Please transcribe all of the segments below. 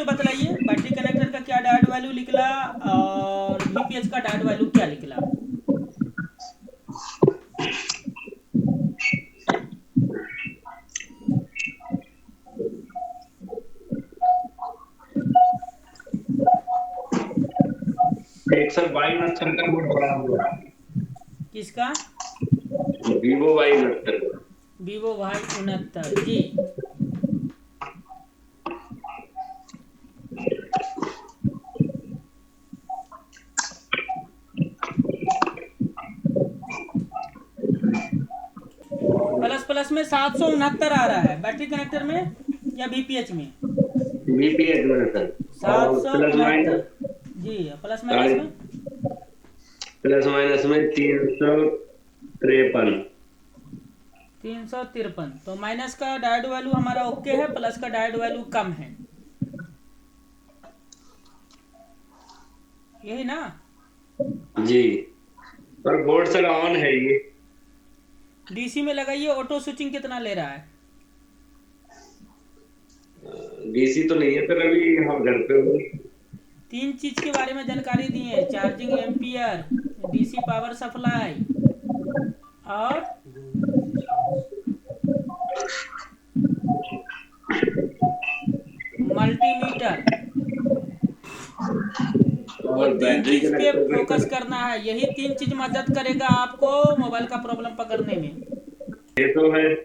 से बतलाइए battery connector का क्या डायोड वैल्यू निकला और वीपीएच का डायोड वैल्यू क्या निकला। एक सर वाई उनहत्तर का बोर्ड बड़ा हुआ है। किसका? वीवो वाई उनहत्तर। वीवो वाई 69 जी। प्लस प्लस में 769 आ रहा है बैटरी कनेक्टर में या वीपीएच में? वीपीएच में सर। और सात सौ प्लस उनहत्तर माइनस जी। प्लस माइनस में? प्लस माइनस में 353। 353। तो माइनस का डायोड वैल्यू हमारा ओके है, प्लस का डायोड वैल्यू कम है, यही ना? जी पर बोर्ड सर ऑन है ये। डीसी में लगाइए, ऑटो स्विचिंग कितना ले रहा है? डीसी तो नहीं है सर, अभी हम घर पे हो। 3 चीज के बारे में जानकारी दी है, charging ampere, DC power supply और मल्टीमीटर। ये और 3 बैटरी चीज पे कनेक्टर पे फोकस सर करना है, यही 3 चीज मदद करेगा आपको मोबाइल का प्रॉब्लम पकड़ने में। ये तो है।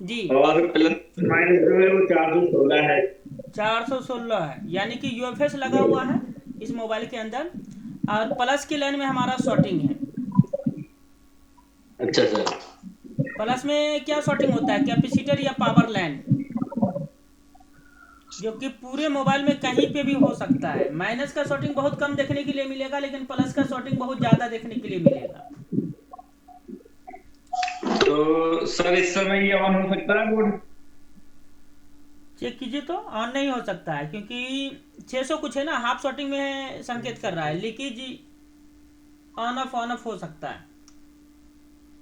जी। और प्लस माइनस जो है वो 416 है। 416 है, यानी कि यूएफएस लगा हुआ है इस मोबाइल के अंदर, और प्लस की लाइन में हमारा शॉर्टिंग है। अच्छा सर। प्लस में क्या शॉर्टिंग होता है, कैपेसिटर या पावर लाइन, जो कि पूरे मोबाइल में कहीं पे भी हो सकता है। माइनस का शॉर्टिंग बहुत कम देखने के लिए मिलेगा, लेकिन प्लस का शॉर्टिंग बहुत ज़्यादा देखने के लिए मिलेगा। तो सर इस समय ये ऑन हो सकता है बोर्ड? चेक कीजिए तो ऑन नहीं हो सकता है, क्योंकि 600 कुछ है ना, हाफ शॉर्टिंग में संकेत कर रहा है। लीकेज ऑन ऑफ हो सकता है।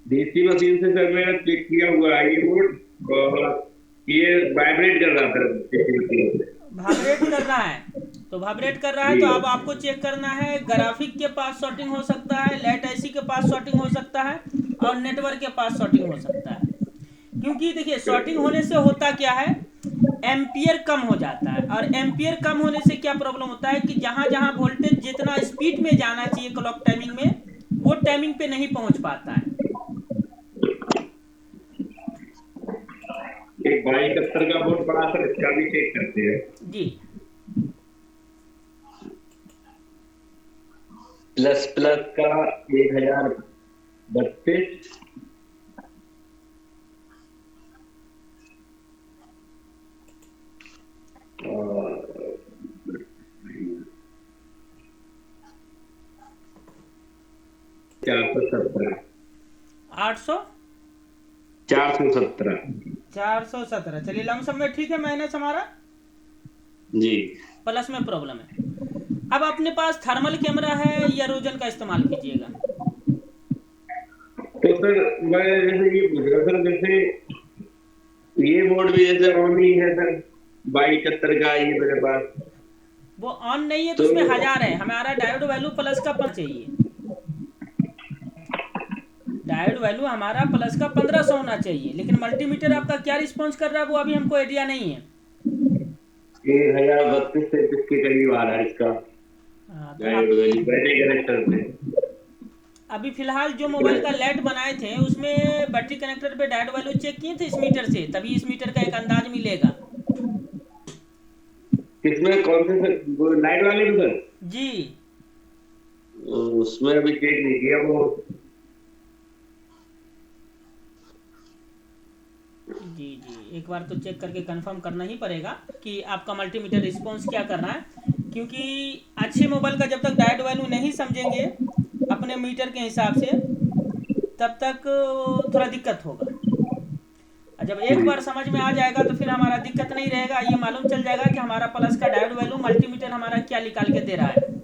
डीसी मशीन से सर मैंने चेक किया हुआ है ये बोर्ड, और ये वाइब्रेट कर रहा था डीसी मशीन से। वाइब्रेट कर रहा है, तो वाइब्रेट कर रहा है जी तो अब आपको चेक करना है, ग्राफिक के पास शॉर्टिंग हो सकता है, लाइट आईसी के पास शॉर्टिंग हो सकता है, और नेटवर्क के पास शॉर्टिंग हो सकता है। क्योंकि देखिए शॉर्टिंग होने से होता क्या है, एम्पियर कम हो जाता है, और एम्पियर कम होने से क्या प्रॉब्लम होता है कि जहां जहां वोल्टेज जितना स्पीड में जाना चाहिए क्लॉक टाइमिंग में, वो टाइमिंग पे नहीं पहुंच पाता है। एक भाई 71 का बोर्ड पड़ा सर, इसका भी चेक करते हैं। जी। प्लस प्लस का 1032। और 417। 800 417 417, चलिए लमसम में ठीक है, माइनस हमारा। जी। प्लस में प्रॉब्लम है। अब अपने पास थर्मल कैमरा है या रोजन का इस्तेमाल कीजिएगा? तो सर मैं जैसे ये पूछ रहा सर, जैसे ये बोर्ड भी जैसे ऑन ही है सर, 2271 का ये मेरे पास। वो ऑन नहीं है तो तो उसमें 1000 है, हमारा डायोड वैल्यू प्लस का 5 चाहिए। डायोड वैल्यू हमारा प्लस का 1500 होना चाहिए, लेकिन मल्टीमीटर आपका क्या रिस्पॉन्स कर रहा है वो अभी हमको आइडिया नहीं है। 1032-33 के करीब आ रहा है इसका हाँ, तो आप बैटरी कनेक्टर पे। अभी फिलहाल जो मोबाइल का लेट बनाए थे उसमें बैटरी कनेक्टर पे डायोड वैल्यू चेक किए थे इस मीटर से, तभी इस मीटर का एक अंदाज मिलेगा। किसमें कौन से सर, वो लाइट वाले में सर? जी। उसमें अभी चेक नहीं किया वो। जी जी, एक बार तो चेक करके कंफर्म करना ही पड़ेगा कि आपका मल्टीमीटर रिस्पॉन्स क्या कर रहा है, क्योंकि अच्छे मोबाइल का जब तक डायोड वैल्यू नहीं समझेंगे अपने मीटर के हिसाब से, तब तक थोड़ा दिक्कत होगा। और जब एक बार समझ में आ जाएगा तो फिर हमारा दिक्कत नहीं रहेगा, ये मालूम चल जाएगा कि हमारा प्लस का डायोड वैल्यू मल्टीमीटर हमारा क्या निकाल के दे रहा है।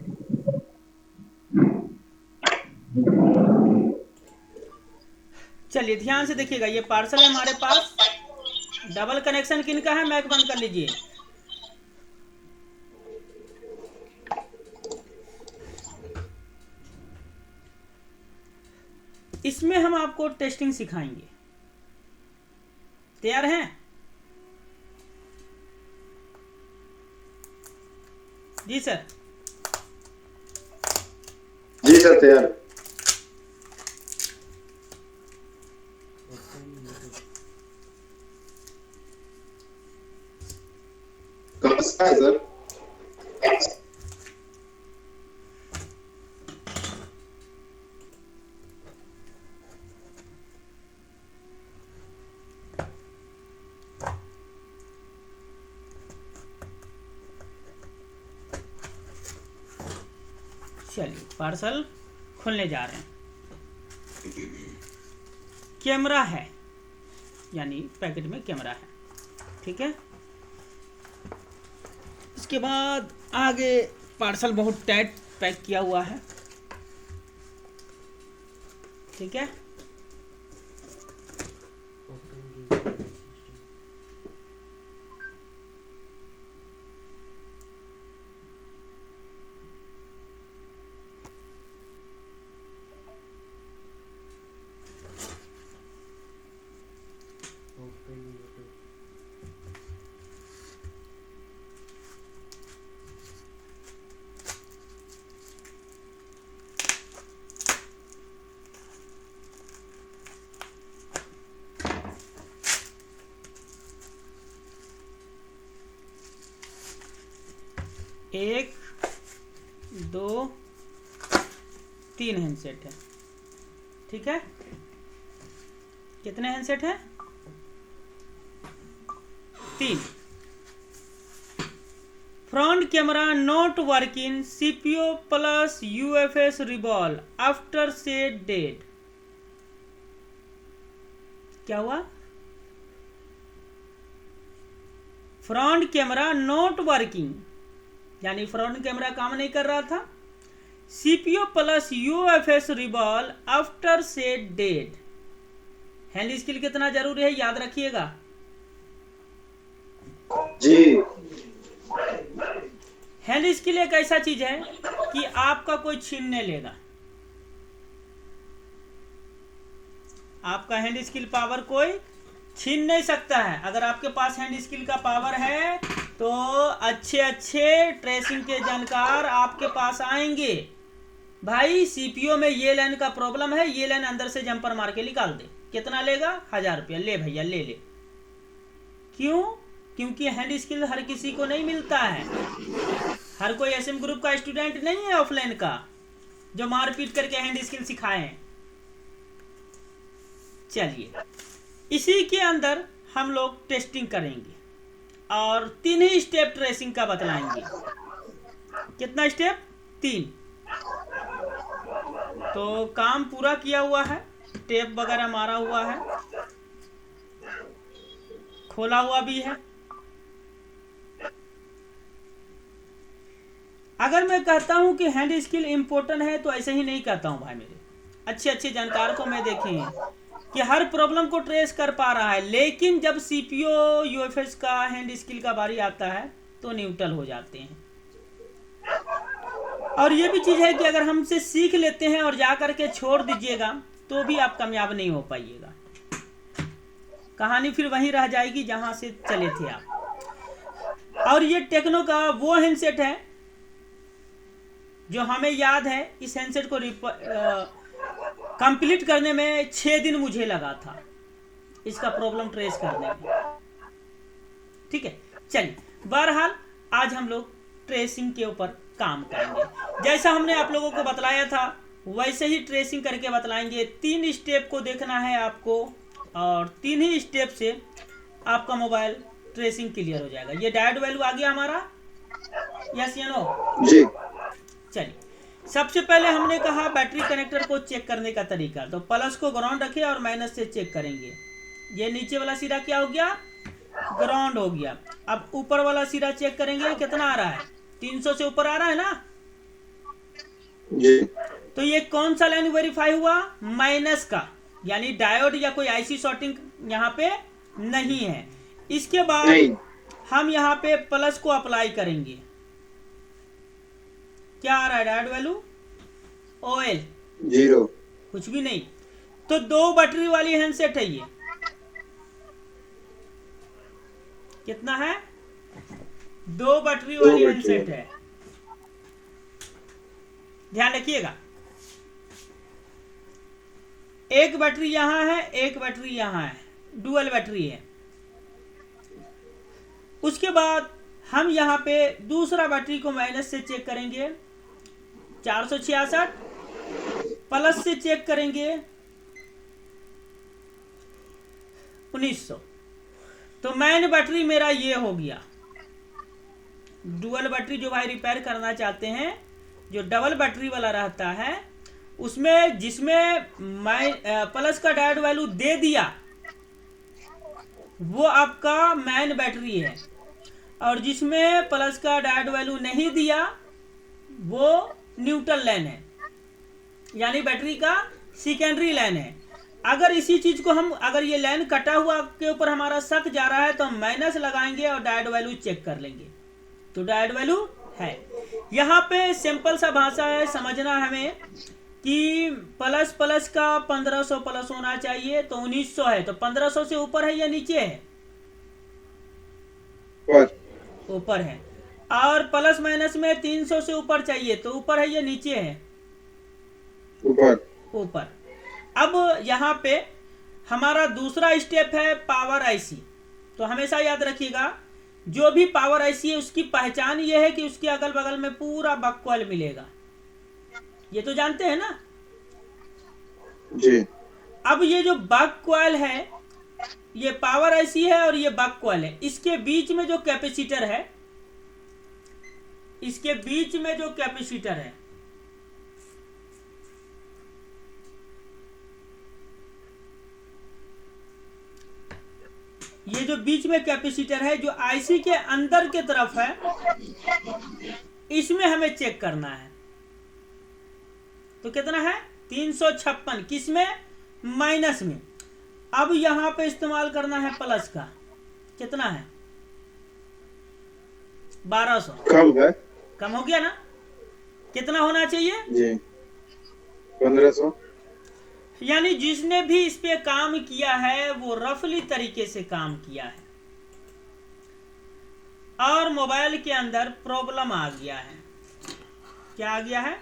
चलिए ध्यान से देखिएगा, ये पार्सल है हमारे पास। डबल कनेक्शन किन का है, मैक बंद कर लीजिए। इसमें हम आपको टेस्टिंग सिखाएंगे। तैयार हैं? जी सर। जी सर तैयार। कहाँ से है सर? चलिए पार्सल खोलने जा रहे हैं। कैमरा है, यानी पैकेट में कैमरा है, ठीक है। इसके बाद आगे पार्सल बहुत टाइट पैक किया हुआ है, ठीक है। एक, दो, तीन हैंडसेट है, ठीक है। कितने हैंडसेट हैं? 3। Front camera not working, CPU plus UFS revolve after set date. क्या हुआ? फ्रंट कैमरा नॉट वर्किंग, यानी फ्रंट कैमरा काम नहीं कर रहा था। CPU plus UFS revolve after set date. Hand skill कितना जरूरी है याद रखिएगा जी। हैंड स्किल एक ऐसा चीज है कि आपका कोई छीन नहीं लेगा। आपका हैंड स्किल पावर कोई छीन नहीं सकता है। अगर आपके पास हैंड स्किल का पावर है तो अच्छे अच्छे ट्रेसिंग के जानकार आपके पास आएंगे। भाई सीपीयू में ये लाइन का प्रॉब्लम है, ये लाइन अंदर से जंपर मार के निकाल दे। कितना लेगा? 1000 रुपया। ले भैया ले ले। क्यों? क्योंकि हैंड स्किल हर किसी को नहीं मिलता है। हर कोई एसएम ग्रुप का स्टूडेंट नहीं है ऑफलाइन का जो मारपीट करके हैंड स्किल सिखाए। चलिए इसी के अंदर हम लोग टेस्टिंग करेंगे और 3 ही स्टेप ट्रेसिंग का बतलाएंगे। कितना स्टेप? 3। तो काम पूरा किया हुआ है, टेप वगैरह मारा हुआ है, खोला हुआ भी है। अगर मैं कहता हूं कि हैंड स्किल इंपॉर्टेंट है तो ऐसे ही नहीं कहता हूं भाई। मेरे अच्छे अच्छे जानकार को मैं देखे हैं कि हर प्रॉब्लम को ट्रेस कर पा रहा है, लेकिन जब सीपीयू यूएफएस का हैंड स्किल का बारी आता है तो न्यूट्रल हो जाते हैं। और ये भी चीज है कि अगर हमसे सीख लेते हैं और जा करके छोड़ दीजिएगा तो भी आप कामयाब नहीं हो पाइएगा। कहानी फिर वहीं रह जाएगी जहां से चले थे आप। और ये टेक्नो का वो हैंडसेट है जो हमें याद है। इस हैंडसेट को कंप्लीट करने में 6 दिन मुझे लगा था इसका प्रॉब्लम ट्रेस करने में, ठीक है। चलिए बहरहाल आज हम लोग ट्रेसिंग के ऊपर काम करेंगे। जैसा हमने आप लोगों को बतलाया था वैसे ही ट्रेसिंग करके बतलाएंगे। 3 स्टेप को देखना है आपको और 3 ही स्टेप से आपका मोबाइल ट्रेसिंग क्लियर हो जाएगा। ये डायोड वैल्यू आ गया हमारा, यस या नो? जी। चलिए सबसे पहले हमने कहा बैटरी कनेक्टर को चेक करने का तरीका। तो प्लस को ग्राउंड रखे और माइनस से चेक करेंगे। ये नीचे वाला सिरा क्या हो गया? ग्राउंड हो गया। अब ऊपर वाला सिरा चेक करेंगे कितना आ रहा है? 300 से ऊपर आ रहा है ना जी। तो ये कौन सा लाइन वेरीफाई हुआ? माइनस का, यानी डायोड या कोई आईसी शॉर्टिंग यहाँ पे नहीं है। इसके बाद नहीं। हम यहाँ पे प्लस को अप्लाई करेंगे। क्या आ रहा है डायोड वैल्यू? ओएल 0। कुछ भी नहीं। तो 2 बैटरी वाली हैंडसेट है ये। कितना है? 2 बैटरी वाली हैंडसेट है। ध्यान रखिएगा, एक बैटरी यहां है, एक बैटरी यहां है, डुअल बैटरी है। उसके बाद हम यहां पे दूसरा बैटरी को माइनस से चेक करेंगे 466, प्लस से चेक करेंगे 1900। तो मेन बैटरी मेरा ये हो गया। डुअल बैटरी जो भाई रिपेयर करना चाहते हैं, जो डबल बैटरी वाला रहता है, उसमें जिसमें प्लस का डायोड वैल्यू दे दिया वो आपका मेन बैटरी है, और जिसमें प्लस का डायोड वैल्यू नहीं दिया वो न्यूट्रल लाइन है, यानी बैटरी का सेकेंडरी लाइन है। अगर इसी चीज को हम, अगर ये लाइन कटा हुआ के ऊपर हमारा शक जा रहा है तो हम माइनस लगाएंगे और डायोड वैल्यू चेक कर लेंगे, तो डायोड वैल्यू है। यहाँ पे सिंपल सा भाषा है, समझना हमें कि प्लस प्लस का 1500 प्लस होना चाहिए, तो 1900 है, तो 1500 से ऊपर है या नीचे है? ऊपर है। और प्लस माइनस में 300 से ऊपर चाहिए, तो ऊपर है या नीचे है? ऊपर। अब यहाँ पे हमारा दूसरा स्टेप है पावर आईसी। तो हमेशा याद रखिएगा, जो भी पावर आईसी है उसकी पहचान ये है कि उसके अगल बगल में पूरा बक कॉइल मिलेगा, ये तो जानते हैं ना जी। अब ये जो बक कॉइल है, ये पावर आईसी है और ये बक कॉइल है, इसके बीच में जो कैपेसिटर है, इसके बीच में जो कैपेसिटर है, ये जो बीच में कैपेसिटर है जो आईसी के अंदर के तरफ है, इसमें हमें चेक करना है। तो कितना है? 356। किसमें? माइनस में। अब यहां पे इस्तेमाल करना है प्लस का। कितना है? 1200। कम है? कम हो गया ना? कितना होना चाहिए जी? 1500। यानी जिसने भी इस पे काम किया है वो रफली तरीके से काम किया है, और मोबाइल के अंदर प्रॉब्लम आ गया है। क्या आ गया है?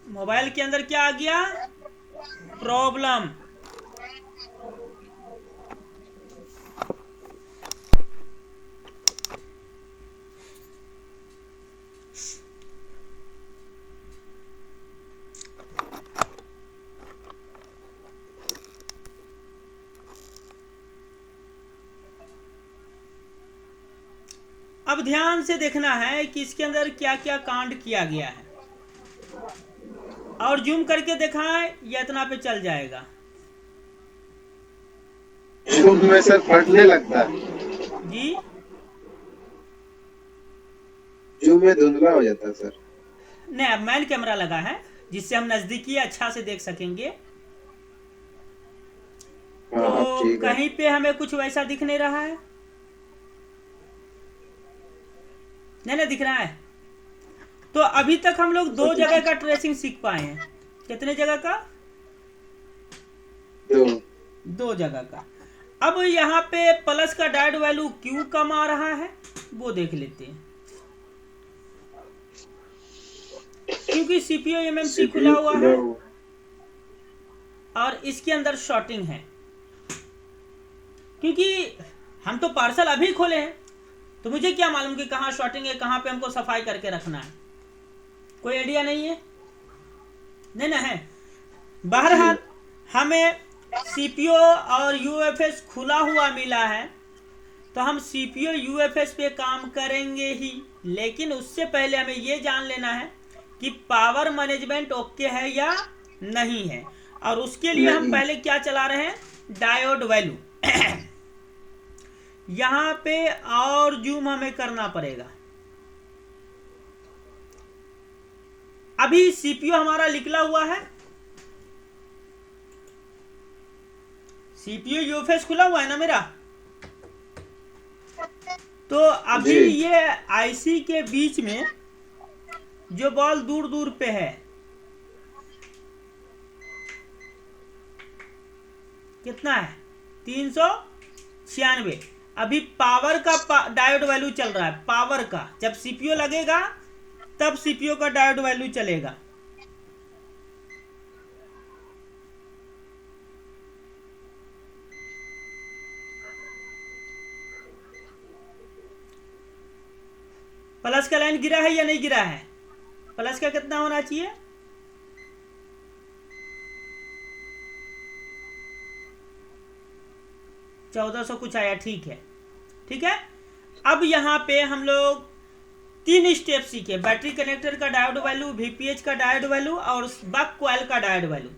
मोबाइल के अंदर क्या आ गया? प्रॉब्लम। अब ध्यान से देखना है कि इसके अंदर क्या क्या कांड किया गया है, और जूम करके दिखाएं या इतना पे चल जाएगा? जूम में सर फटने लगता है जी, जूम में धुंधला हो जाता है सर। नहीं, अब मैन कैमरा लगा है जिससे हम नजदीकी अच्छा से देख सकेंगे। तो ठीक है। कहीं पे हमें कुछ वैसा दिख नहीं रहा है? नहीं दिख रहा है। तो अभी तक हम लोग 2 जगह का ट्रेसिंग सीख पाए हैं। कितने जगह का? 2 जगह का। अब यहाँ पे प्लस का डायोड वैल्यू क्यों कम आ रहा है वो देख लेते हैं। क्योंकि सीपीयू एमएमसी खुला हुआ है और इसके अंदर शॉर्टिंग है। क्योंकि हम तो पार्सल अभी खोले हैं, तो मुझे क्या मालूम कि कहाँ शॉर्टिंग है, कहाँ पे हमको सफाई करके रखना है, कोई आइडिया नहीं है। नहीं ना है। बहरहाल हमें सीपीयू और यूएफएस खुला हुआ मिला है, तो हम सीपीयू यूएफएस पे काम करेंगे ही। लेकिन उससे पहले हमें ये जान लेना है कि पावर मैनेजमेंट ओके है या नहीं है, और उसके लिए हम पहले क्या चला रहे हैं? Diode value. यहां पे और जूम हमें करना पड़ेगा। अभी सीपीयू हमारा निकला हुआ है, सीपीयू यूएफएस खुला हुआ है ना मेरा? तो अभी जी। ये आईसी के बीच में जो बॉल दूर दूर पे है कितना है 396। अभी पावर का डायोड वैल्यू चल रहा है, पावर का। जब सीपीयू लगेगा तब सीपीयू का डायोड वैल्यू चलेगा। प्लस का लाइन गिरा है या नहीं गिरा है? प्लस का कितना होना चाहिए? 1400 कुछ आया, ठीक है, ठीक है। अब यहाँ पे हम लोग 3 स्टेप सीखे, बैटरी कनेक्टर का डायोड वैल्यू, वीपीएच का डायोड वैल्यू और बक कॉइल का डायोड वैल्यू।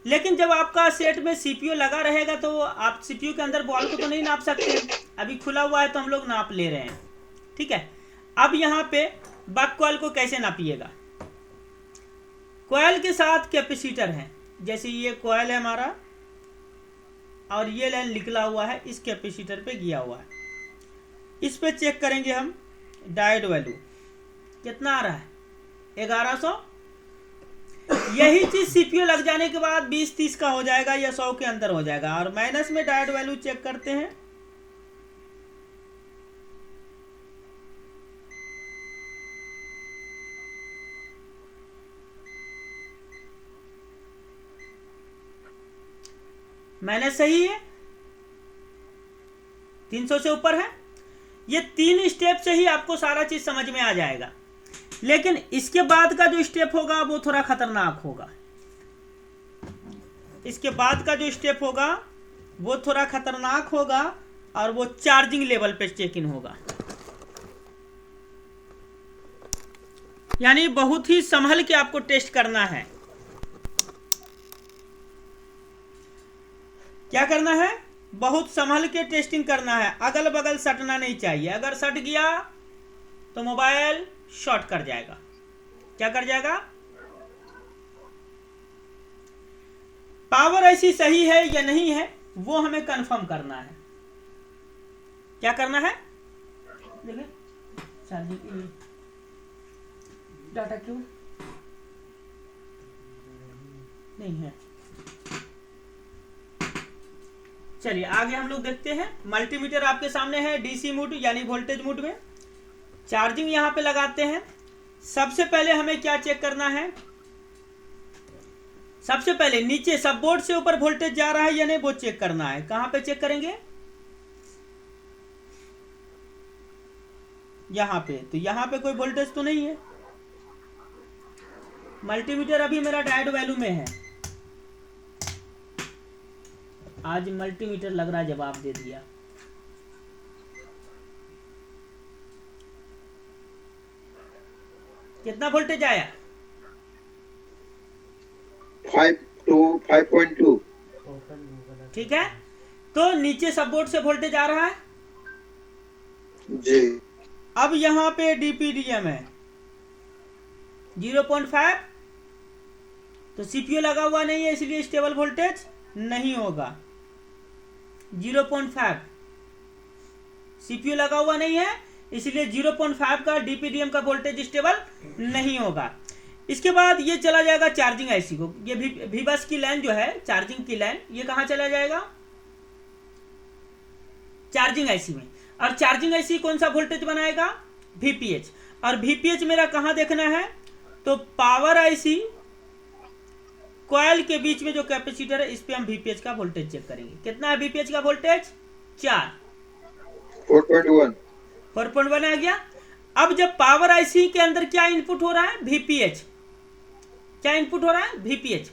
लेकिन जब आपका सेट में सीपीयू लगा रहेगा तो आप सीपीयू के अंदर बॉल को तो नहीं नाप सकते, अभी खुला हुआ है तो हम लोग नाप ले रहे हैं, ठीक है। अब यहाँ पे बक कॉइल को कैसे नापिएगा? कॉइल के साथ कैपेसिटर है, जैसे ये कॉइल है हमारा और ये लाइन निकला हुआ है, इस कैपेसिटर पे गया हुआ है। इस पे चेक करेंगे हम डायोड वैल्यू कितना आ रहा है, 1100। यही चीज सीपीयू लग जाने के बाद 20-30 का हो जाएगा या 100 के अंदर हो जाएगा। और माइनस में डायोड वैल्यू चेक करते हैं, माइनस सही है, 300 से ऊपर है। ये 3 स्टेप से ही आपको सारा चीज समझ में आ जाएगा। लेकिन इसके बाद का जो स्टेप होगा वो थोड़ा खतरनाक होगा। इसके बाद का जो स्टेप होगा वो थोड़ा खतरनाक होगा और वो चार्जिंग लेवल पे चेक इन होगा। यानी बहुत ही संभल के आपको टेस्ट करना है। क्या करना है? बहुत संभल के टेस्टिंग करना है। अगल बगल सटना नहीं चाहिए। अगर सट गया तो मोबाइल शॉर्ट कर जाएगा। क्या कर जाएगा? पावर ऐसी सही है या नहीं है वो हमें कंफर्म करना है। क्या करना है? देखिए चार्जिंग डाटा क्यों नहीं है। चलिए आगे हम लोग देखते हैं। मल्टीमीटर आपके सामने है, डीसी मोड यानी वोल्टेज मोड में। चार्जिंग यहां पे लगाते हैं। सबसे पहले हमें क्या चेक करना है? सबसे पहले नीचे सब बोर्ड से ऊपर वोल्टेज जा रहा है या नहीं वो चेक करना है। कहां पे चेक करेंगे? यहां पे। तो यहां पे कोई वोल्टेज तो नहीं है। मल्टीमीटर अभी मेरा डायोड वैल्यू में है। आज मल्टीमीटर लग रहा है जवाब दे दिया। कितना वोल्टेज आया? 5 to 5.2। ठीक है, तो नीचे सब बोर्ड से वोल्टेज आ रहा है जी। अब यहां पे डीपीडीएम है 0.5, तो सीपीयू लगा हुआ नहीं है इसलिए स्टेबल वोल्टेज नहीं होगा। 0.5 सीपीयू लगा हुआ नहीं है इसलिए 0.5 का डीपीडीएम का वोल्टेज स्टेबल नहीं होगा। इसके बाद ये चला जाएगा चार्जिंग आईसी को। ये भी बस की लाइन जो है, चार्जिंग की लाइन, ये कहां चला जाएगा? चार्जिंग आईसी में। और चार्जिंग आईसी कौन सा वोल्टेज बनाएगा? वीपीएच। और वीपीएच मेरा कहां देखना है? तो पावर आईसी कॉइल के बीच में जो कैपेसिटर है इस पे हम वीपीएच का वोल्टेज चेक करेंगे। कितना है वीपीएच का वोल्टेज? 4.1। 4.1 आ गया। अब जब पावर आईसी के अंदर क्या इनपुट हो रहा है? वीपीएच। क्या इनपुट हो रहा है? वीपीएच।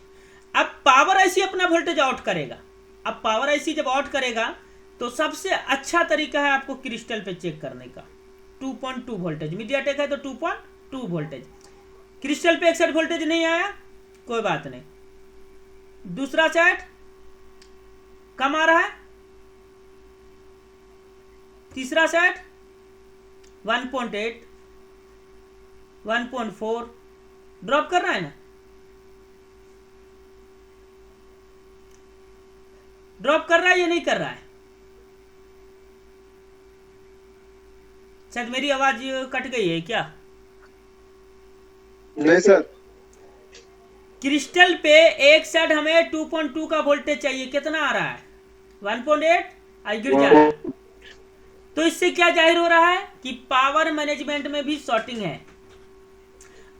अब पावर आईसी अपना वोल्टेज आउट करेगा। अब पावर आईसी जब आउट करेगा तो सबसे अच्छा तरीका है आपको क्रिस्टल पे चेक करने का। 2.2 वोल्टेज मीडियाटेक है तो 2.2 वोल्टेज। क्रिस्टल पे एक्सेट वोल्टेज नहीं आया, कोई बात नहीं। दूसरा सेट कम आ रहा है। तीसरा सेट 1.8, 1.4 ड्रॉप कर रहा है ना? ड्रॉप कर रहा है या नहीं कर रहा है? शायद मेरी आवाज कट गई है क्या? नहीं सर। क्रिस्टल पे एक साइड हमें 2.2 का वोल्टेज चाहिए, कितना आ रहा है? 1.8। आज गिर जा रहा है। तो इससे क्या जाहिर हो रहा है कि पावर मैनेजमेंट में भी शॉर्टिंग है।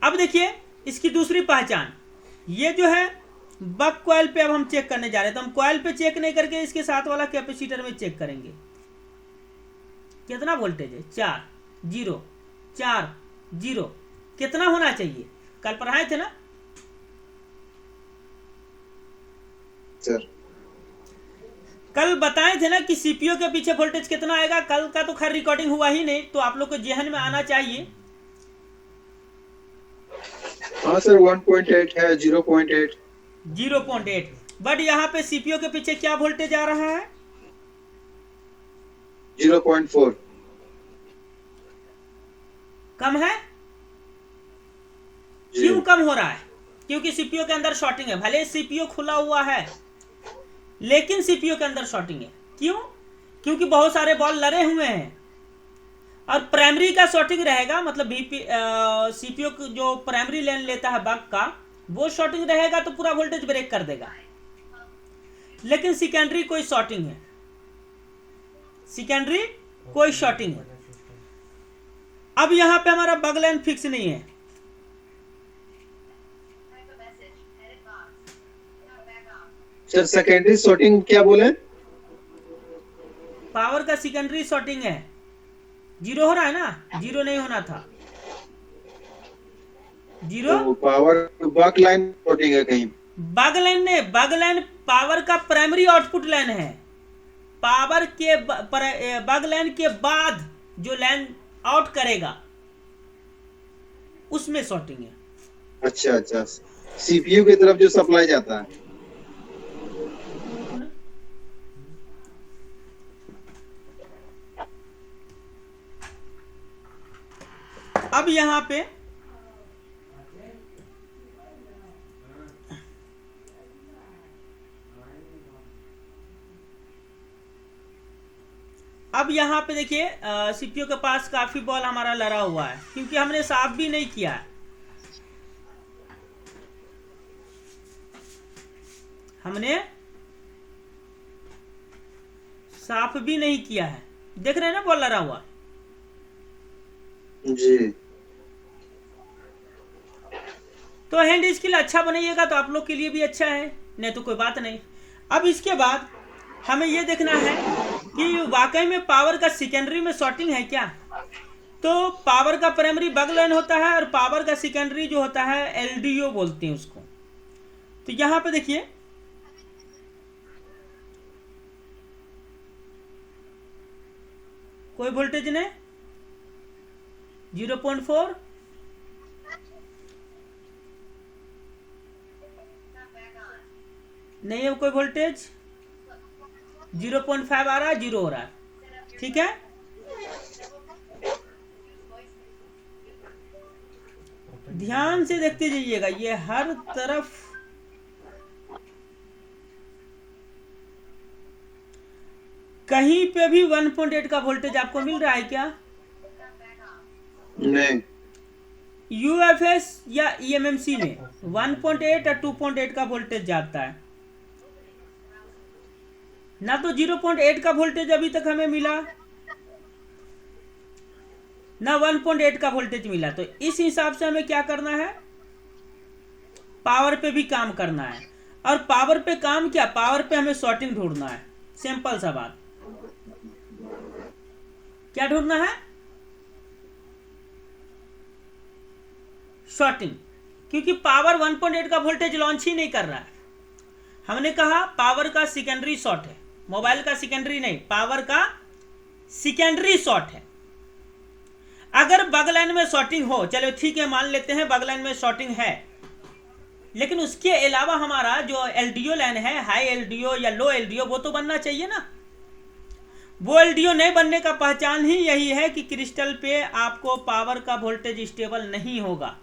अब देखिए इसकी दूसरी पहचान, ये जो है बक कॉइल पे अब हम चेक करने जा रहे हैं। तो हम कॉइल पे चेक नहीं करके इसके साथ वाला कैपेसिटर में चेक करेंगे कितना वोल्टेज है। 4 0 4 0 कितना होना चाहिए? कल पढ़ाए थे ना सर। कल बताए थे ना कि सीपीयू के पीछे वोल्टेज कितना आएगा। कल का तो खैर रिकॉर्डिंग हुआ ही नहीं, तो आप लोग को जहन में आना चाहिए। हाँ सर 1.8 है, 0.8। 0.8। बट यहाँ पे सीपीयू के पीछे क्या वोल्टेज आ रहा है? 0.4। कम है। जी। क्यों कम हो रहा है? क्योंकि सीपीयू के अंदर शॉर्टिंग है। भले सीपीयू खुला हुआ है लेकिन सीपीयू के अंदर शॉर्टिंग है। क्यों? क्योंकि बहुत सारे बॉल लड़े हुए हैं और प्राइमरी का शॉर्टिंग रहेगा, मतलब सीपीयू जो प्राइमरी लाइन लेता है बग का, वो शॉर्टिंग रहेगा तो पूरा वोल्टेज ब्रेक कर देगा। लेकिन सेकेंडरी कोई शॉर्टिंग है, सेकेंडरी कोई शॉर्टिंग है। अब यहां पे हमारा बग लाइन फिक्स नहीं है। सर सेकेंडरी शॉर्टिंग क्या बोले? पावर का सेकेंडरी शॉर्टिंग है। 0 हो रहा है ना? 0 नहीं होना था। 0 तो पावर बक लाइन शॉर्टिंग है कहीं? बग लाइन ने, बग लाइन पावर का प्राइमरी आउटपुट लाइन है। पावर के बग लाइन के बाद जो लाइन आउट करेगा उसमें शॉर्टिंग है। अच्छा अच्छा, सीपीयू की तरफ जो सप्लाई जाता है। अब यहां पे देखिए सीपीयू के पास काफी बॉल हमारा लड़ा हुआ है क्योंकि हमने साफ भी नहीं किया है। हमने साफ भी नहीं किया है। देख रहे हैं ना बॉल लड़ा हुआ? जी। तो हैंड स्किल अच्छा बनाइएगा तो आप लोग के लिए भी अच्छा है, नहीं तो कोई बात नहीं। अब इसके बाद हमें यह देखना है कि वाकई में पावर का सेकेंडरी में शॉर्टिंग है क्या। तो पावर का प्राइमरी बग लाइन होता है और पावर का सेकेंडरी जो होता है एलडीओ बोलते हैं उसको। तो यहां पे देखिए कोई वोल्टेज नहीं, 0.4 नहीं है कोई वोल्टेज, 0.5 आ रहा है, 0 हो रहा है। ठीक है, ध्यान से देखते जाइएगा, ये हर तरफ कहीं पे भी 1.8 का वोल्टेज आपको मिल रहा है क्या? नहीं। यूएफएस या ईएमएमसी में 1.8 और 2.8 का वोल्टेज जाता है ना। तो 0.8 का वोल्टेज अभी तक हमें मिला ना 1.8 का वोल्टेज मिला। तो इस हिसाब से हमें क्या करना है, पावर पे भी काम करना है। और पावर पे काम क्या, पावर पे हमें शॉर्टिंग ढूंढना है। सिंपल सा बात, क्या ढूंढना है? शॉर्टिंग। क्योंकि पावर 1.8 का वोल्टेज लॉन्च ही नहीं कर रहा है। हमने कहा पावर का सेकेंडरी शॉर्ट है, मोबाइल का सेकेंडरी नहीं, पावर का सेकेंडरी शॉर्ट है। अगर बग लाइन में शॉर्टिंग हो, चलो ठीक है मान लेते हैं बग लाइन में शॉर्टिंग है, लेकिन उसके अलावा हमारा जो एलडीओ लाइन है, हाई एलडीओ या लो एलडीओ, वो तो बनना चाहिए ना। वो एलडीओ नहीं बनने का पहचान ही यही है कि क्रिस्टल पे आपको पावर का वोल्टेज स्टेबल नहीं होगा।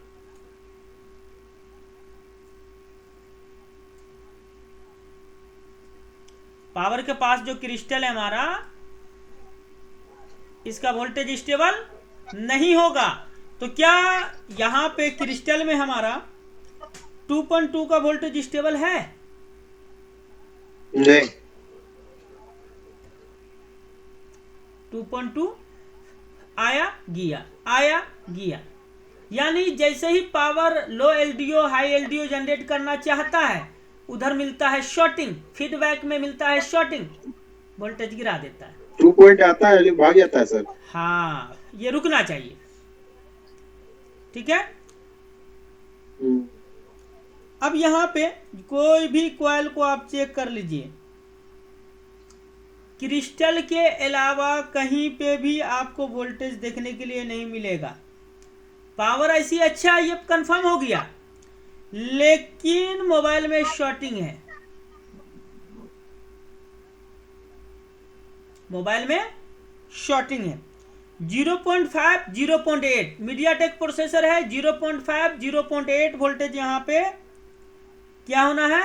पावर के पास जो क्रिस्टल है हमारा, इसका वोल्टेज स्टेबल नहीं होगा। तो क्या यहाँ पे क्रिस्टल में हमारा 2.2 का वोल्टेज स्टेबल है? नहीं। 2.2 आया गया, आया गया, यानी जैसे ही पावर लो एलडीओ हाई एलडीओ जनरेट करना चाहता है, उधर मिलता है शॉर्टिंग, फीडबैक में मिलता है शॉर्टिंग, वोल्टेज गिरा देता है। 2 पॉइंट आता है लेकिन भाग जाता है सर। हाँ, ये रुकना चाहिए। ठीक है। अब यहाँ पे कोई भी कॉइल को आप चेक कर लीजिए, क्रिस्टल के अलावा कहीं पे भी आपको वोल्टेज देखने के लिए नहीं मिलेगा। पावर ऐसी अच्छा ये कंफर्म हो गया, लेकिन मोबाइल में शॉर्टिंग है, मोबाइल में शॉर्टिंग है। 0.5 0.8 मीडियाटेक प्रोसेसर है, 0.5 0.8 वोल्टेज यहाँ पे क्या होना है,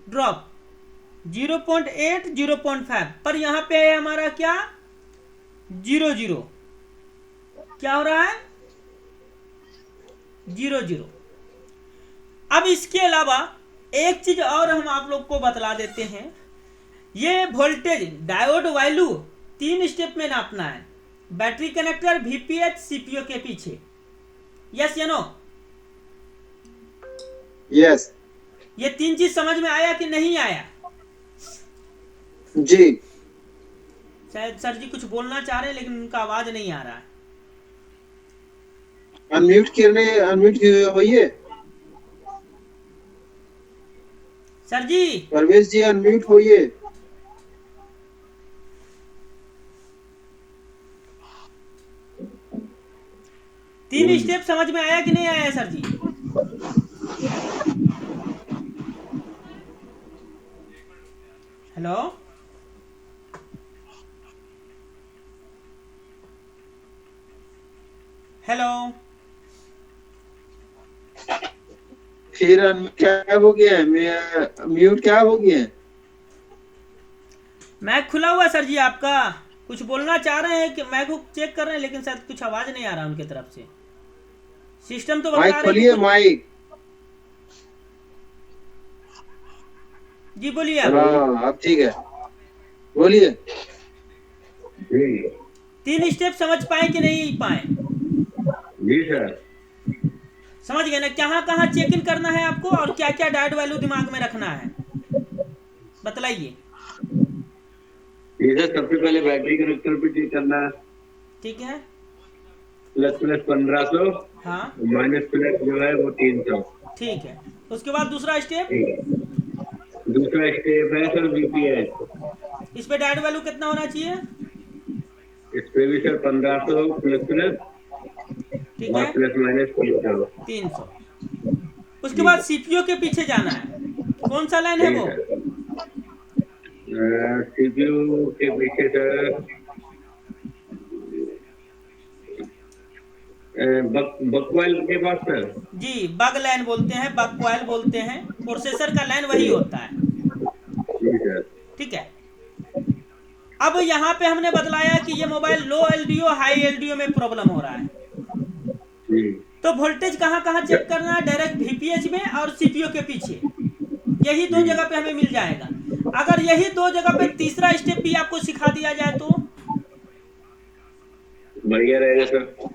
ड्रॉप 0.8 0.5 पर यहाँ पे है हमारा क्या 0 क्या हो रहा है 0 अब इसके अलावा एक चीज और हम आप लोग को बतला देते हैं, ये वोल्टेज डायोड वैल्यू 3 स्टेप में नापना है, बैटरी कनेक्टर, वीपीएच, सीपीयू के पीछे। यस या नो? यस। ये 3 चीज समझ में आया कि नहीं आया? जी। शायद सर जी कुछ बोलना चाह रहे हैं लेकिन उनका आवाज नहीं आ रहा है। अनम्यूट होइए सर जी। परवेश जी, अनम्यूट होइए। तीन स्टेप समझ में आया कि नहीं आया सर जी? Hello, hello. फिर क्या हो गया है, म्यूट क्या हो गया है? मैक खुला हुआ सर जी आपका, कुछ बोलना चाह रहे हैं कि मैक को चेक कर रहे हैं लेकिन शायद कुछ आवाज नहीं आ रहा उनके तरफ से। सिस्टम तो बता माइक रहे खोलिए, माइक। जी बोलिए आप। हाँ अब ठीक है, बोलिए। 3 स्टेप समझ पाए कि नहीं पाए? जी सर। समझ गए ना, कहाँ कहाँ चेक इन करना है आपको और क्या क्या डायोड वैल्यू दिमाग में रखना है, बतलाइए। ये सर सबसे पहले बैटरी कनेक्टर पे चेक करना है। ठीक है। प्लस 1500, हाँ माइनस प्लस जो है वो 300। ठीक है। उसके बाद दूसरा स्टेप, दूसरा स्टेप है सर वीपीएच। इस पे डायोड वैल्यू कितना होना चाहिए? इस पे भी सर 1500 प्लस ठीक और है, प्लस माइनस 300। 300। उसके बाद सीपीयू के पीछे जाना है, कौन सा लाइन है वो? सीपीयू के पीछे सर बकवाल के पास सर। जी, बग लाइन बोलते हैं, बग कॉइल बोलते हैं, प्रोसेसर का लाइन वही होता है। जी सर। ठीक है। अब यहाँ पे हमने बतलाया कि ये मोबाइल लो एलडीओ हाई एलडीओ में प्रॉब्लम हो रहा है, जी। तो वोल्टेज कहाँ कहाँ चेक करना है? डायरेक्ट वीपीएच में और सीपीयू के पीछे, यही 2 जगह पे हमें मिल जाएगा। अगर यही 2 जगह पे तीसरा स्टेप भी आपको सिखा दिया जाए तो बढ़िया रहेगा सर।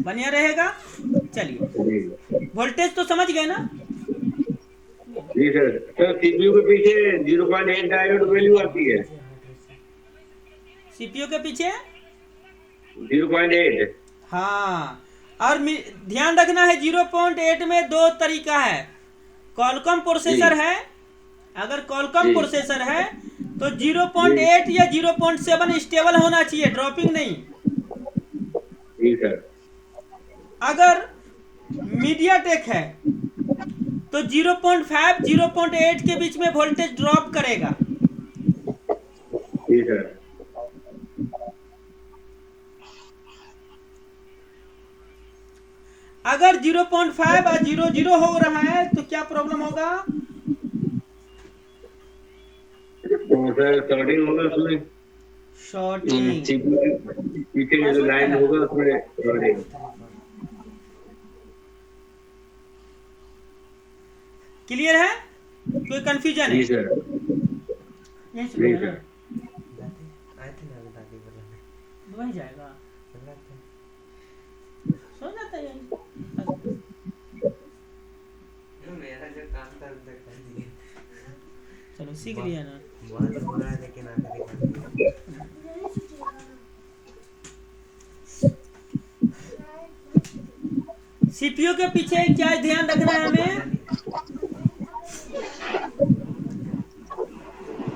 बढ़िया रहेगा। चलिए, वोल्टेज तो समझ गए ना? जी सर। सर सीपीयू के पीछे 0.8 डायोड वैल्यू आती है। सीपीयू के पीछे 0.8। हाँ, और ध्यान रखना है 0.8 में 2 तरीका है। कॉलकॉम प्रोसेसर है, अगर कॉलकॉम प्रोसेसर है तो 0.8 या 0.7 स्टेबल होना चाहिए, ड्रॉपिंग नहीं। जी सर। अगर मीडियाटेक है तो 0.5 0.8 के बीच में वोल्टेज ड्रॉप करेगा। जी सर। अगर 0.5 और 0.0 हो रहा है तो क्या प्रॉब्लम होगा? तो सर शॉर्टिंग होगा उसमें। शॉर्टिंग। सीपीयू पीछे हाँ जो समझ लाइन गया। होगा उसमें शॉर्टिंग। क्लियर है? कोई कंफ्यूजन है? जी सर। यही से नहीं बोला ना, सर। वही जाएगा, सो जाता है यही। चलो सीख लिया ना। सीपीयू के पीछे क्या ध्यान रखना है हमें?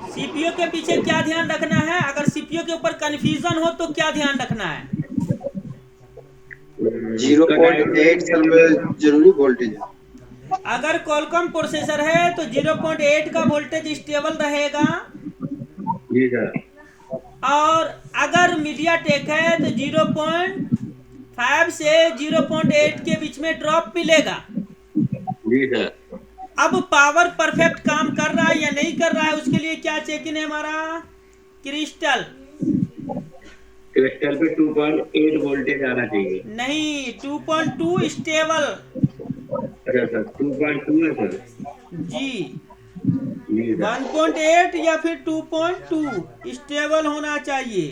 सीपीयू के पीछे क्या ध्यान रखना है? अगर सीपीयू के ऊपर कंफ्यूजन हो तो क्या ध्यान रखना है? 0.8 सर में जरूरी वोल्टेज है। अगर कॉलकॉम प्रोसेसर है तो 0.8 का वोल्टेज स्टेबल रहेगा, जी सर। और अगर मीडिया टेक है तो 0.5 से 0.8 के बीच में ड्रॉप मिलेगा। जी सर। अब पावर परफेक्ट काम कर रहा है या नहीं कर रहा है, उसके लिए क्या चेकिंग है हमारा? क्रिस्टल। क्रिस्टल पे 2.8 वोल्टेज आना चाहिए। नहीं, 2.2 स्टेबल। अच्छा सर, 2.2 है सर। जी, जी सर। 1.8 या फिर 2.2 स्टेबल होना चाहिए।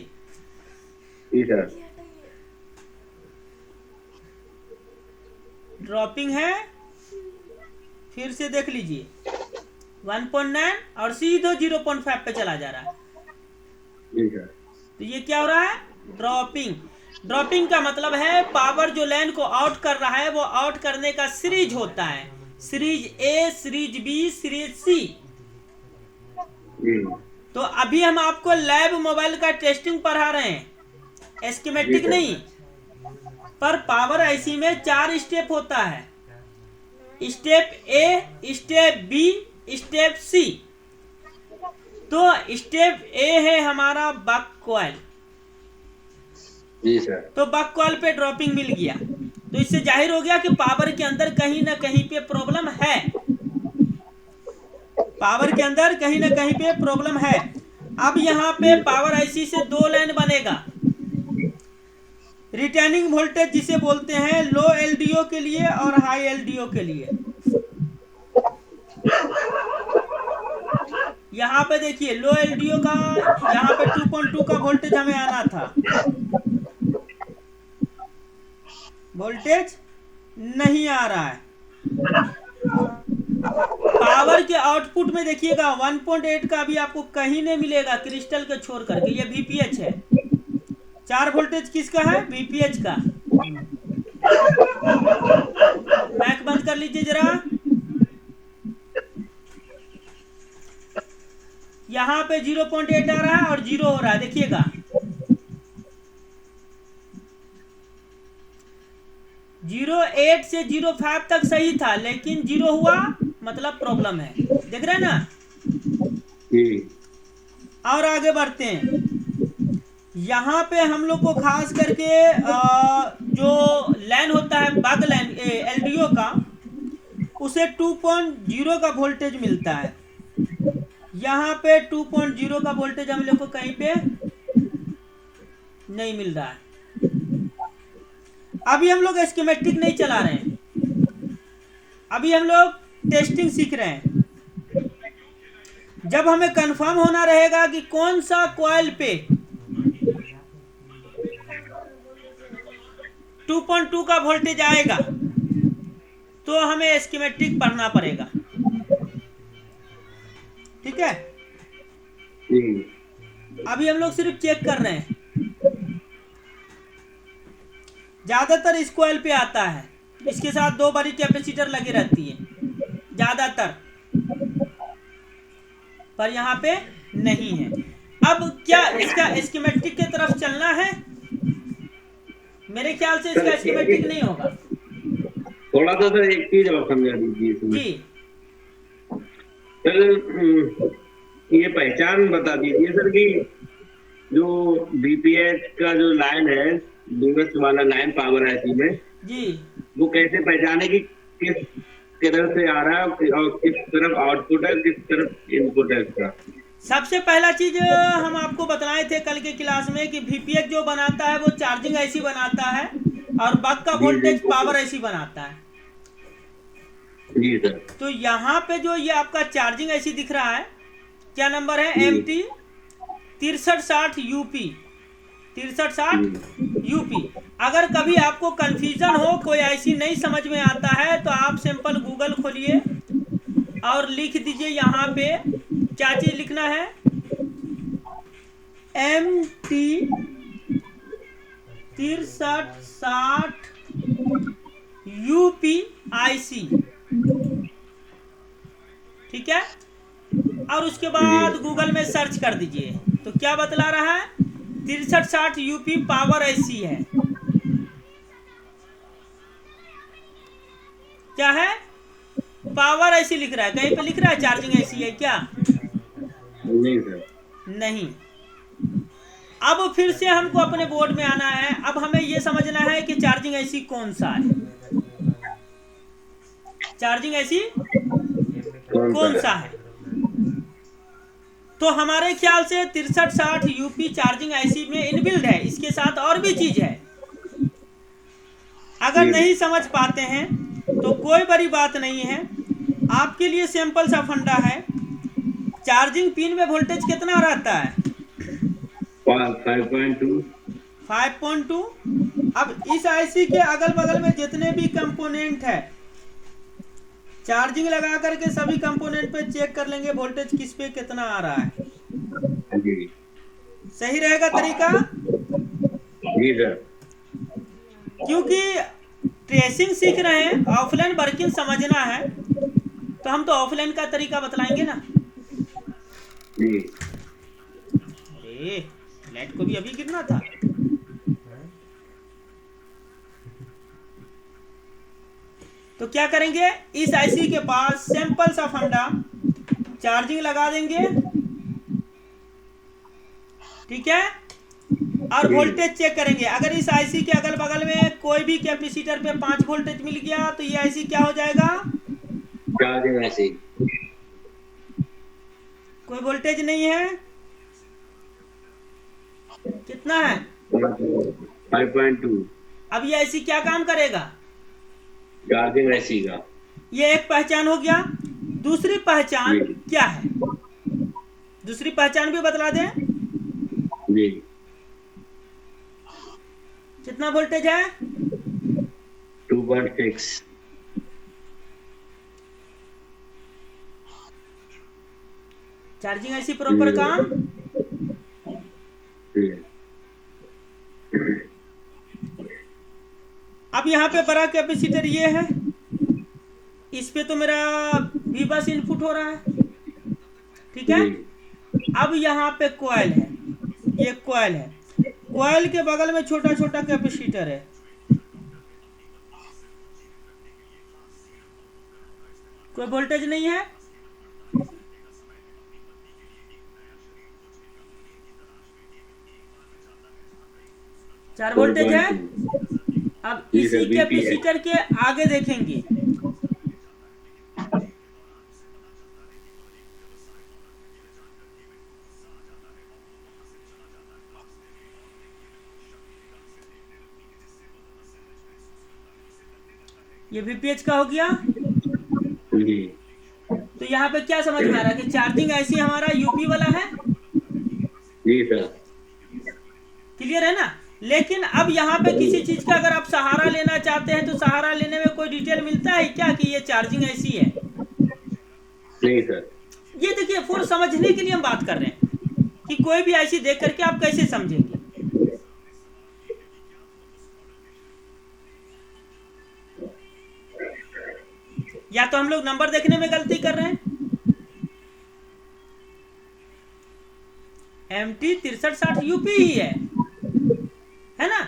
जी सर। ड्रॉपिंग है, फिर से देख लीजिए, 1.9 और सीधो 0.5 पे चला जा रहा है। जी सर। तो ये क्या हो रहा है? ड्रॉपिंग। ड्रॉपिंग का मतलब है पावर जो लाइन को आउट कर रहा है वो आउट करने का सीरीज होता है, series A, series B, series C. जी। तो अभी हम आपको लैब मोबाइल का टेस्टिंग पढ़ा रहे हैं, एस्कीमेटिक नहीं। पर पावर आईसी में 4 स्टेप होता है, स्टेप ए, स्टेप बी, स्टेप सी। तो स्टेप ए है हमारा बक कॉइल। जी सर। तो बक कॉइल पे ड्रॉपिंग मिल गया, तो इससे जाहिर हो गया कि पावर के अंदर कहीं ना कहीं पे प्रॉब्लम है, पावर के अंदर कहीं ना कहीं पे प्रॉब्लम है। अब यहाँ पे पावर आईसी से 2 लाइन बनेगा, रिटर्निंग वोल्टेज जिसे बोलते हैं लो एलडीओ के लिए और हाई एलडीओ के लिए। यहाँ पे देखिए लो एलडीओ का, यहाँ पे 2.2 का वोल्टेज हमें आना था, वोल्टेज नहीं आ रहा है। पावर के आउटपुट में देखिएगा 1.8 का भी आपको कहीं नहीं मिलेगा क्रिस्टल के छोड़ करके, ये वीपीएच है। 4 वोल्टेज किसका है? वीपीएच का। मैक बंद कर लीजिए जरा। यहाँ पे 0.8 आ रहा है और 0 हो रहा है, देखिएगा 0.8 से 0.5 तक सही था, लेकिन 0 हुआ मतलब प्रॉब्लम है, देख रहे हैं ना। और आगे बढ़ते हैं, यहाँ पे हम लोग को खास करके जो लाइन होता है बग लाइन एलडीओ का, उसे 2.0 का वोल्टेज मिलता है। यहाँ पे 2.0 का वोल्टेज हम लोग को कहीं पे नहीं मिल रहा है। अभी हम लोग स्कीमेटिक नहीं चला रहे हैं, अभी हम लोग टेस्टिंग सीख रहे हैं। जब हमें कंफर्म होना रहेगा कि कौन सा कॉइल पे 2.2 का वोल्टेज आएगा, तो हमें स्कीमेटिक पढ़ना पड़ेगा, ठीक है। अभी हम लोग सिर्फ चेक कर रहे हैं। ज्यादातर इस कॉइल पे आता है, इसके साथ 2 बड़ी कैपेसिटर लगी रहती है ज्यादातर, पर यहाँ पे नहीं है। अब क्या इसका स्कीमेटिक की तरफ चलना है? मेरे ख्याल से इसका स्कीमेटिक नहीं होगा। थोड़ा सा सर एक चीज और समझा दीजिए इसमें। जी सर ये पहचान बता दीजिए सर कि जो बीपीएच का जो लाइन है, दूरस्थ वाला लाइन पावर आईसी में, जी, वो कैसे पहचाने कि किस तरफ से आ रहा है और किस तरफ आउटपुट है, किस तरफ इनपुट है इसका। सबसे पहला चीज हम आपको बताए थे कल के क्लास में कि VPX जो बनाता है वो चार्जिंग ऐसी बनाता है और बक का जी वोल्टेज जी पावर ऐसी बनाता है। जी सर। तो यहाँ पे जो ये आपका चार्जिंग ऐसी दिख रहा है, क्या नंबर है? जी MT 6360 UP 6360 UP। अगर कभी आपको कंफ्यूजन हो, कोई ऐसी नहीं समझ में आता है, तो आप सिंपल गूगल खोलिए और लिख दीजिए यहाँ पे क्या चीज लिखना है, MT 6360 UPIC, ठीक है। और उसके बाद गूगल में सर्च कर दीजिए तो क्या बतला रहा है? 6360 UP पावर ऐसी है। क्या है? पावर ऐसी लिख रहा है। कहीं पे लिख रहा है चार्जिंग ऐसी है क्या? नहीं सर। नहीं। अब फिर से हमको अपने बोर्ड में आना है। अब हमें यह समझना है कि चार्जिंग ऐसी कौन सा है, चार्जिंग ऐसी कौन सा है। तो हमारे ख्याल से 6360 UP चार्जिंग ऐसी में इनबिल्ड है, इसके साथ और भी चीज है। अगर नहीं समझ पाते हैं तो कोई बड़ी बात नहीं है, आपके लिए सिंपल सा फंडा है। चार्जिंग पिन में वोल्टेज कितना रहता है? 5.2। 5.2। अब इस आईसी के अगल बगल में जितने भी कंपोनेंट है, चार्जिंग लगा करके सभी कंपोनेंट पे चेक कर लेंगे वोल्टेज किस पे कितना आ रहा है। जी सही रहेगा तरीका? जी सर। क्योंकि ट्रेसिंग सीख रहे हैं, ऑफलाइन वर्किंग समझना है, तो हम तो ऑफलाइन का तरीका बतलाएंगे ना। जी अरे लाइट को भी अभी गिरना था। तो क्या करेंगे, इस आईसी के पास सिंपल सा फंडा, चार्जिंग लगा देंगे, ठीक है, और वोल्टेज चेक करेंगे। अगर इस आईसी के अगल बगल में कोई भी कैपेसिटर पे 5 वोल्टेज मिल गया तो ये आईसी क्या हो जाएगा? चार्जिंग ऐसी। कोई वोल्टेज नहीं है, कितना है? 5.2। अब ये आईसी क्या काम करेगा? चार्जिंग ऐसी का। ये एक पहचान हो गया। दूसरी पहचान क्या है? दूसरी पहचान भी बतला दें। जी। कितना वोल्टेज है? 2.6। चार्जिंग ऐसी प्रॉपर काम। अब यहाँ पे बड़ा कैपेसिटर ये है, इस पे तो मेरा V बस इनपुट हो रहा है, ठीक है। अब यहाँ पे कॉइल है, ये कॉइल है, कॉइल के बगल में छोटा छोटा कैपेसिटर है। कोई वोल्टेज नहीं है, चार वोल्टेज है। अब इसी कैपेसिटर के आगे देखेंगे, ये VPH का हो गया। तो यहाँ पे क्या समझ में आ रहा है कि चार्जिंग ऐसी हमारा यूपी वाला है। जी सर। क्लियर है ना। लेकिन अब यहाँ पे किसी चीज का अगर आप सहारा लेना चाहते हैं तो सहारा लेने में कोई डिटेल मिलता है क्या कि ये चार्जिंग ऐसी है? नहीं सर। ये देखिए फुल समझने के लिए हम बात कर रहे हैं कि कोई भी ऐसी देख करके आप कैसे समझेंगे। या तो हम लोग नंबर देखने में गलती कर रहे हैं। MT 6360 यूपी ही है ना?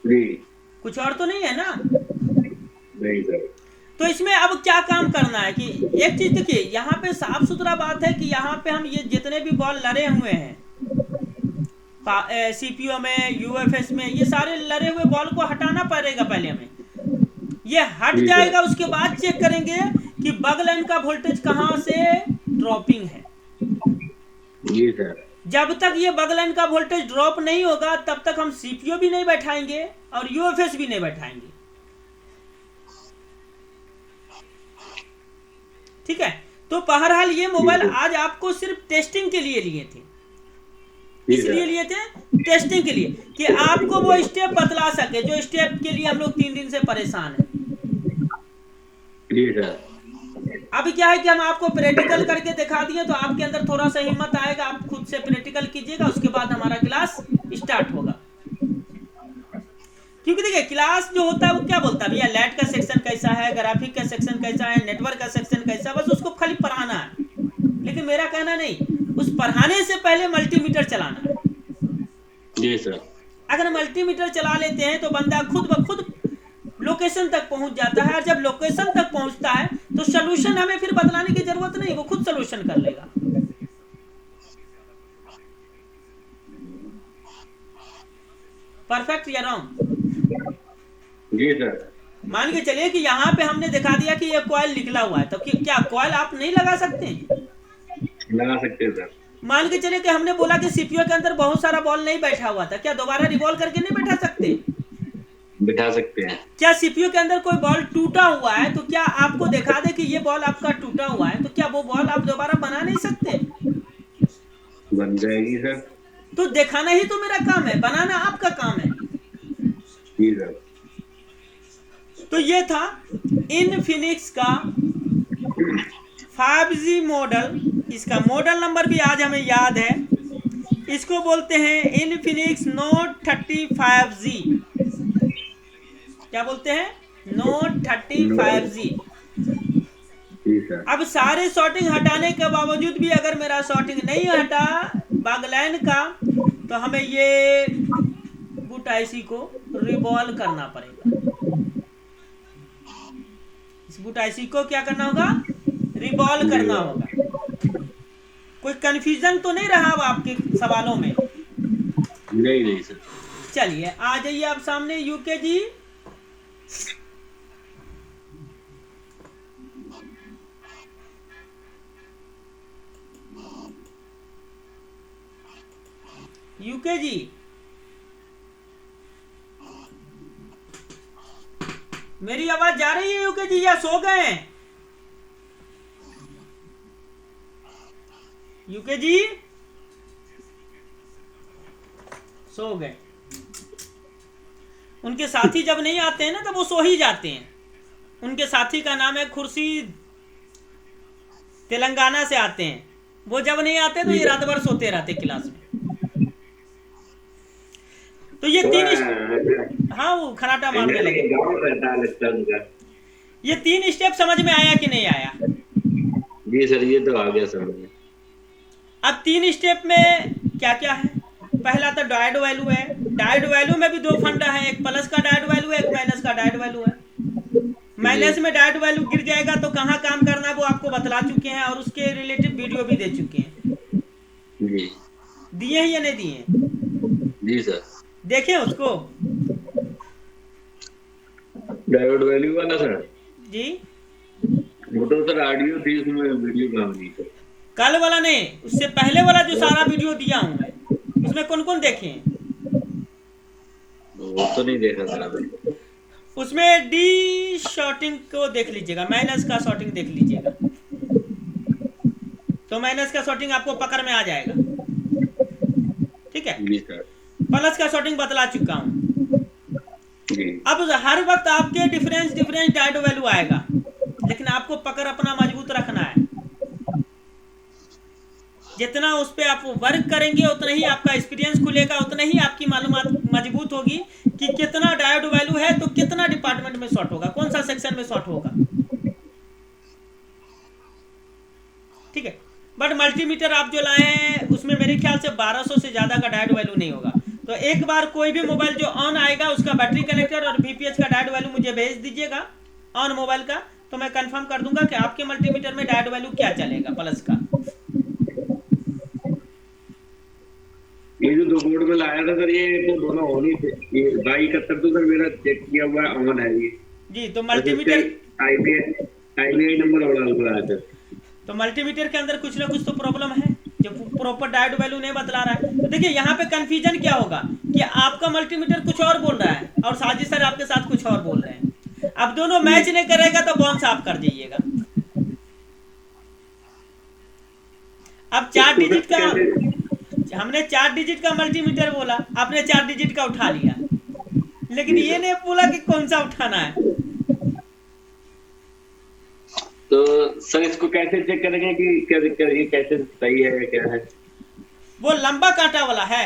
जी। कुछ और तो नहीं है ना? नहीं सर। तो इसमें अब क्या काम करना है कि एक चीज देखिए, यहाँ पे साफ सुथरा बात है कि यहाँ पे हम ये जितने भी बॉल लड़े हुए हैं सीपीयू में, यूएफएस में, ये सारे लड़े हुए बॉल को हटाना पड़ेगा पहले हमें। ये हट जाएगा, उसके बाद चेक करेंगे कि बग लाइन का वोल्टेज कहाँ से ड्रॉपिंग है। जी सर। जब तक ये बग लाइन का वोल्टेज ड्रॉप नहीं होगा तब तक हम सीपीयू भी नहीं बैठाएंगे और यूएफएस भी नहीं बैठाएंगे। ठीक है, तो बहरहाल ये मोबाइल आज आपको सिर्फ टेस्टिंग के लिए लिए थे। इसलिए लिए थे टेस्टिंग के लिए कि आपको वो स्टेप बतला सके जो स्टेप के लिए हम लोग 3 दिन से परेशान हैं। जी सर। अभी क्या है कि हम आपको प्रैक्टिकल करके दिखा दिए तो आपके अंदर थोड़ा सा हिम्मत आएगा, आप खुद से प्रैक्टिकल कीजिएगा, उसके बाद हमारा क्लास स्टार्ट होगा। क्योंकि देखिए क्लास जो होता है वो क्या बोलता है, भैया लैट का सेक्शन कैसा है, ग्राफिक का सेक्शन कैसा है, नेटवर्क का सेक्शन कैसा है, बस उसको खाली पढ़ाना है। लेकिन मेरा कहना नहीं, उस पढ़ाने से पहले मल्टीमीटर चलाना है। जी सर। अगर मल्टीमीटर चला लेते हैं तो बंदा खुद ब खुद लोकेशन तक पहुंच जाता है, और जब लोकेशन तक पहुंचता है तो सोल्यूशन हमें फिर बदलाने की जरूरत नहीं, वो खुद सोल्यूशन कर लेगा। परफेक्ट या रॉन्ग? जी सर। मान के चलिए कि यहाँ पे हमने दिखा दिया कि ये कॉइल निकला हुआ है, तो क्या कॉइल आप नहीं लगा सकते? लगा सकते हैं सर। मान के चलिए कि हमने बोला कि सीपीयू के अंदर बहुत सारा बॉल नहीं बैठा हुआ था, क्या दोबारा रिवॉल्व करके नहीं बैठा सकते? बिठा सकते हैं। क्या सीपीयू के अंदर कोई बॉल टूटा हुआ है तो क्या आपको दिखा दे कि ये बॉल आपका टूटा हुआ है, तो क्या वो बॉल आप दोबारा बना नहीं सकते? बन जाएगी सर। तो दिखाना ही तो मेरा काम है, बनाना आपका काम है। जी सर। तो ये था इनफिनिक्स का 5G मॉडल। इसका मॉडल नंबर भी आज हमें याद है, इसको बोलते हैं इनफिनिक्स नोट 35G। क्या बोलते हैं? Note 35G। अब सारे शॉर्टिंग हटाने के बावजूद भी अगर मेरा शॉर्टिंग नहीं हटा बगलाइन का, तो हमें ये बूट आईसी को रिवॉल्व करना पड़ेगा। इस बूट आईसी को क्या करना होगा? रिवॉल्व करना होगा। कोई कंफ्यूजन तो नहीं रहा आपके सवालों में? नहीं सर। चलिए आ जाइए आप सामने यूके जी। यूके जी, मेरी आवाज जा रही है यूके जी या सो गए? यूके जी सो गए। उनके साथी जब नहीं आते हैं ना तब वो सो ही जाते हैं। उनके साथी का नाम है खुर्शीद, तेलंगाना से आते हैं। वो जब नहीं आते तो ये रात भर सोते रहते क्लास में। तो ये हाँ वो खराटा मारने लगे। ये 3 स्टेप समझ में आया कि नहीं आया? जी सर, ये तो आ गया समझ में। अब 3 स्टेप में क्या क्या है? पहला तो डायोड वैल्यू है। डायोड वैल्यू में भी 2 फंडा है, एक प्लस का डायोड वैल्यू है, एक माइनस का डायोड वैल्यू है। माइनस में डायोड वैल्यू गिर जाएगा तो कहाँ काम करना है वो आपको बतला चुके हैं, और उसके रिलेटिव वीडियो भी दे चुके हैं। जी दिए हैं या नहीं दिए? जी सर। देखें उसको, डायोड वैल्यू वाला सर। जी वो तो सर ऑडियो थी, उसमें वीडियो काम नहीं सर। कल वाला नहीं, उससे पहले वाला जो सारा वीडियो दिया हूं मैं, उसमें कौन कौन देखे हैं? वो तो नहीं देखा सर अभी। उसमें डी शॉर्टिंग को देख लीजिएगा, माइनस का शॉर्टिंग देख लीजिएगा, तो माइनस का शॉर्टिंग आपको पकड़ में आ जाएगा। ठीक है, जी सर। प्लस का शॉर्टिंग बतला चुका हूं। जी। अब हर वक्त आपके डिफरेंस डायोड वैल्यू आएगा, लेकिन आपको पकड़ अपना मजबूत रखना है। जितना उस पर आप वर्क करेंगे उतना ही आपका एक्सपीरियंस खुलेगा, उतना ही आपकी मालूमात मजबूत होगी कि कितना डायोड वैल्यू है तो कितना डिपार्टमेंट में शॉर्ट होगा, कौन सा सेक्शन में शॉर्ट होगा। ठीक है, बट मल्टीमीटर आप जो लाए हैं उसमें मेरे ख्याल से 1200 से ज्यादा का डायोड वैल्यू नहीं होगा। तो एक बार कोई भी मोबाइल जो ऑन आएगा उसका बैटरी कनेक्टर और VPH का डायोड वैल्यू मुझे भेज दीजिएगा ऑन मोबाइल का, तो मैं कंफर्म कर दूंगा कि आपके मल्टीमीटर में डायोड वैल्यू क्या चलेगा प्लस का। ये जो 2 बोर्ड में लाया था सर, ये तो दोनों ऑन ही थे। ये 2271 तो सर मेरा चेक किया हुआ है, ऑन है ये जी। तो मल्टीमीटर IBI नंबर और डाल कर आया था। तो मल्टीमीटर के अंदर कुछ ना कुछ तो प्रॉब्लम है। जो प्रॉपर डायोड वैल्यू नहीं बतला रहा है। तो देखिए यहाँ पे कंफ्यूजन क्या होगा कि आपका मल्टीमीटर कुछ और बोल रहा है और साजिद सर आपके साथ कुछ और बोल रहे हैं। अब दोनों मैच नहीं करेगा तो बॉन्स आप कर दीजिएगा। अब 4 डिजिट का हमने 4 डिजिट का मल्टीमीटर बोला, आपने 4 डिजिट का उठा लिया, लेकिन ये नहीं बोला कि कौन सा उठाना है। तो सर इसको कैसे चेक करेंगे कि क्या दिक्कत है, कैसे सही है क्या है? वो लंबा कांटा वाला है,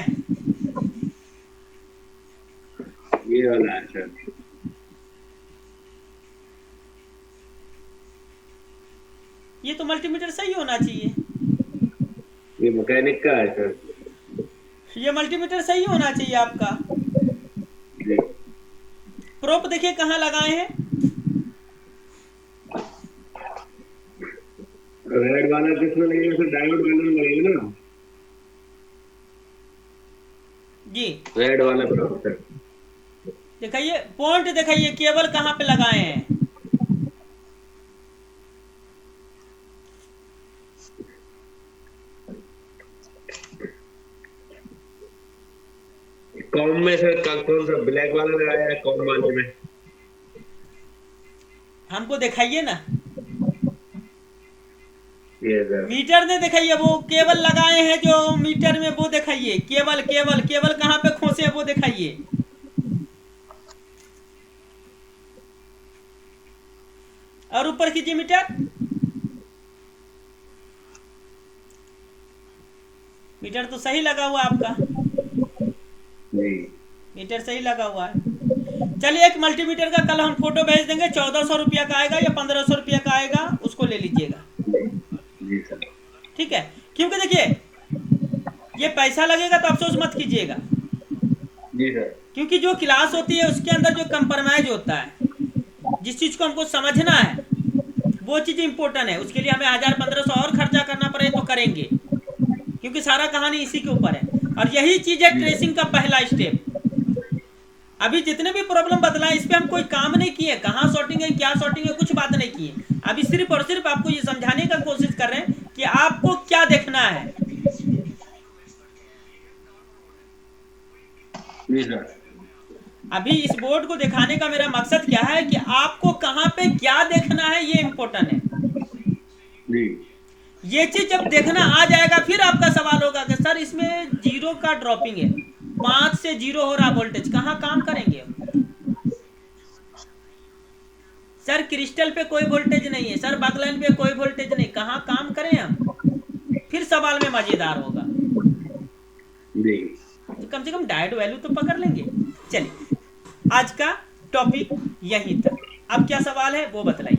ये वाला है सर। ये तो मल्टीमीटर सही होना चाहिए। ये मैकेनिक का है सर। ये मल्टीमीटर सही होना चाहिए आपका। जी। प्रोप देखिए कहाँ लगाए हैं। रेड वाला किसमें लगेगा सर? डायोड वाले में लगेगा ना जी। रेड वाला सर। दिखाइए पॉइंट, दिखाइए केबल कहाँ पे लगाए हैं। कॉम में सर कौन सा ब्लैक वाला लगाया है? कॉम वाले में हमको दिखाइए ना। ये सर। मीटर ने दिखाइए, वो केबल लगाए हैं जो मीटर में, वो दिखाइए। केबल केबल केबल कहाँ पे खोसे हैं वो दिखाइए। और ऊपर कीजिए मीटर। मीटर तो सही लगा हुआ आपका, मीटर सही लगा हुआ है। चलिए एक मल्टीमीटर का कल हम फोटो भेज देंगे, 1400 रुपया का आएगा या 1500 रुपया का आएगा, उसको ले लीजिएगा। जी सर। ठीक है, क्योंकि देखिए ये पैसा लगेगा तो अफसोस मत कीजिएगा। जी सर। क्योंकि जो क्लास होती है उसके अंदर जो कंप्रोमाइज होता है, जिस चीज को हमको समझना है वो चीज इंपॉर्टेंट है। उसके लिए हमें 1000-1500 और खर्चा करना पड़े तो करेंगे, क्योंकि सारा कहानी इसी के ऊपर है। और यही चीज है ट्रेसिंग का पहला स्टेप। अभी जितने भी प्रॉब्लम बदला है इस पे हम कोई काम नहीं किए, कहाँ शॉर्टिंग है क्या शॉर्टिंग है कुछ बात नहीं किए। अभी सिर्फ और सिर्फ आपको ये समझाने का कोशिश कर रहे हैं कि आपको क्या देखना है। जी सर। अभी इस बोर्ड को दिखाने का मेरा मकसद क्या है कि आपको कहाँ पे क्या देखना है ये इम्पोर्टेंट है। जी। ये चीज जब देखना आ जाएगा फिर आपका सवाल होगा कि सर इसमें 0 का ड्रॉपिंग है, 5 से 0 हो रहा वोल्टेज, कहाँ काम करेंगे हम? सर क्रिस्टल पे कोई वोल्टेज नहीं है, सर बकलाइन पे कोई वोल्टेज नहीं, कहाँ काम करें हम? फिर सवाल में मजेदार होगा। जी। तो कम से कम डायोड वैल्यू तो पकड़ लेंगे। चलिए आज का टॉपिक यहीं तक। अब क्या सवाल है वो बतलाइए।